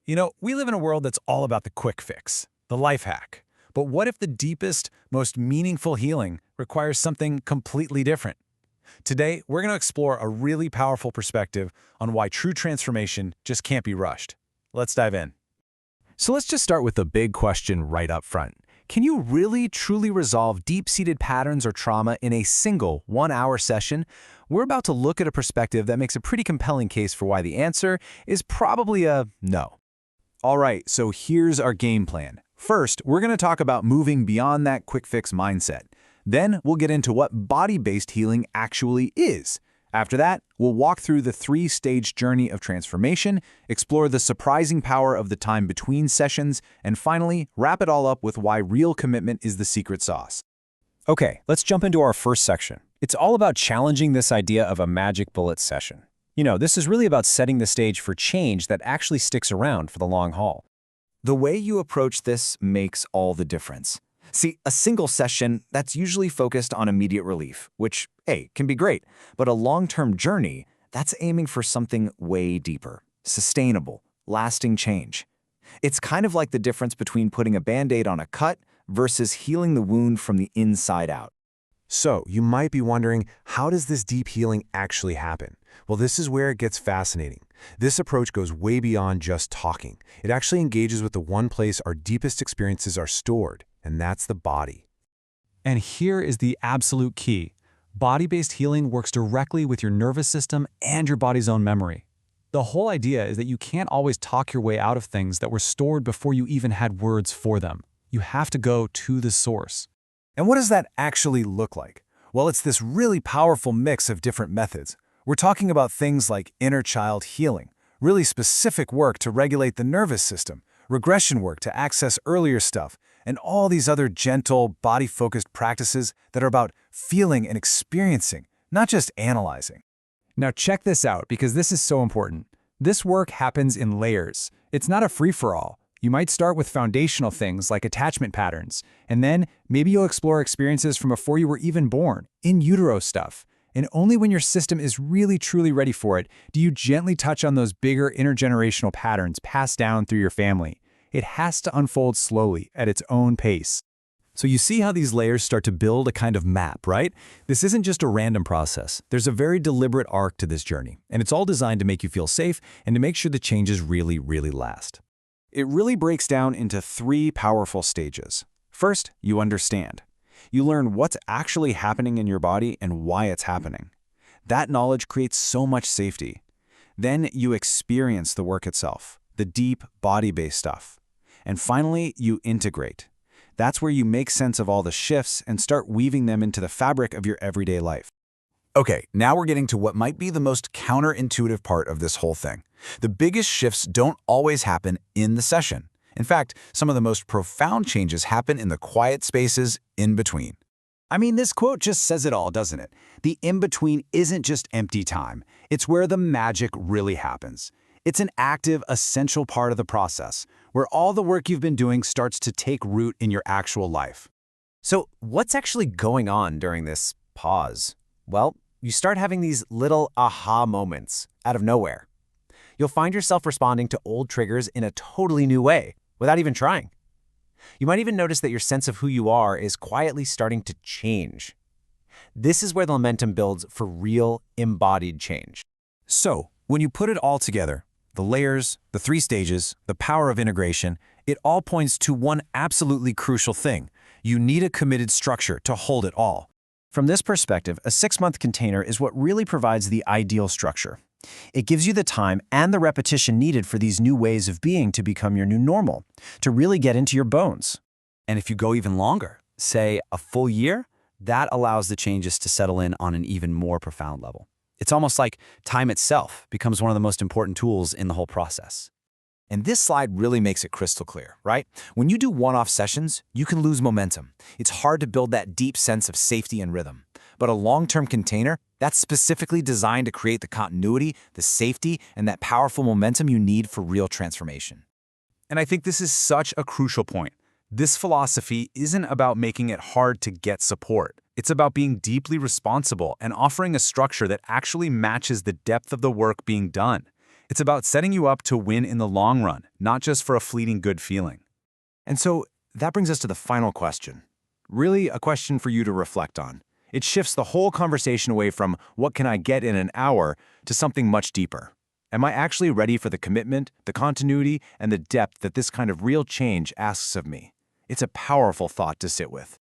We live in a world that's all about the quick fix, the life hack. But what if the deepest, most meaningful healing requires something completely different? Today, we're going to explore a really powerful perspective on why true transformation just can't be rushed. Let's dive in. So let's just start with the big question right up front. Can you really, truly resolve deep-seated patterns or trauma in a single one-hour session? We're about to look at a perspective that makes a pretty compelling case for why the answer is probably a no. All right, so here's our game plan. First, we're going to talk about moving beyond that quick-fix mindset. Then we'll get into what body-based healing actually is. After that, we'll walk through the three-stage journey of transformation, explore the surprising power of the time between sessions, and finally, wrap it all up with why real commitment is the secret sauce. Okay, let's jump into our first section. It's all about challenging this idea of a magic bullet session. This is really about setting the stage for change that actually sticks around for the long haul. The way you approach this makes all the difference. See, a single session, that's usually focused on immediate relief, which, hey, can be great, but a long-term journey, that's aiming for something way deeper, sustainable, lasting change. It's kind of like the difference between putting a Band-Aid on a cut versus healing the wound from the inside out. So, you might be wondering, how does this deep healing actually happen? Well, this is where it gets fascinating. This approach goes way beyond just talking. It actually engages with the one place our deepest experiences are stored, and that's the body. And here is the absolute key. Body-based healing works directly with your nervous system and your body's own memory. The whole idea is that you can't always talk your way out of things that were stored before you even had words for them. You have to go to the source. And what does that actually look like? Well, it's this really powerful mix of different methods. We're talking about things like inner child healing, really specific work to regulate the nervous system, regression work to access earlier stuff, and all these other gentle, body-focused practices that are about feeling and experiencing, not just analyzing. Now check this out, because this is so important. This work happens in layers. It's not a free-for-all. You might start with foundational things like attachment patterns, and then maybe you'll explore experiences from before you were even born, in-utero stuff. And only when your system is really truly ready for it do you gently touch on those bigger intergenerational patterns passed down through your family. It has to unfold slowly at its own pace. So you see how these layers start to build a kind of map, right? This isn't just a random process. There's a very deliberate arc to this journey, and it's all designed to make you feel safe and to make sure the changes really, really last. It really breaks down into three powerful stages. First, you understand. You learn what's actually happening in your body and why it's happening. That knowledge creates so much safety. Then you experience the work itself, the deep body-based stuff. And finally, you integrate. That's where you make sense of all the shifts and start weaving them into the fabric of your everyday life. Okay, now we're getting to what might be the most counterintuitive part of this whole thing. The biggest shifts don't always happen in the session. In fact, some of the most profound changes happen in the quiet spaces in between. I mean, this quote just says it all, doesn't it? The in-between isn't just empty time. It's where the magic really happens. It's an active, essential part of the process, where all the work you've been doing starts to take root in your actual life. So what's actually going on during this pause? Well, you start having these little aha moments out of nowhere. You'll find yourself responding to old triggers in a totally new way, without even trying. You might even notice that your sense of who you are is quietly starting to change. This is where the momentum builds for real, embodied change. So, when you put it all together, the layers, the three stages, the power of integration, it all points to one absolutely crucial thing. You need a committed structure to hold it all. From this perspective, a 6-month container is what really provides the ideal structure. It gives you the time and the repetition needed for these new ways of being to become your new normal, to really get into your bones. And if you go even longer, say a full year, that allows the changes to settle in on an even more profound level. It's almost like time itself becomes one of the most important tools in the whole process. And this slide really makes it crystal clear, right? When you do one-off sessions, you can lose momentum. It's hard to build that deep sense of safety and rhythm. But a long-term container, that's specifically designed to create the continuity, the safety, and that powerful momentum you need for real transformation. And I think this is such a crucial point. This philosophy isn't about making it hard to get support. It's about being deeply responsible and offering a structure that actually matches the depth of the work being done. It's about setting you up to win in the long run, not just for a fleeting good feeling. And so that brings us to the final question. Really a question for you to reflect on. It shifts the whole conversation away from what can I get in an hour to something much deeper. Am I actually ready for the commitment, the continuity, and the depth that this kind of real change asks of me? It's a powerful thought to sit with.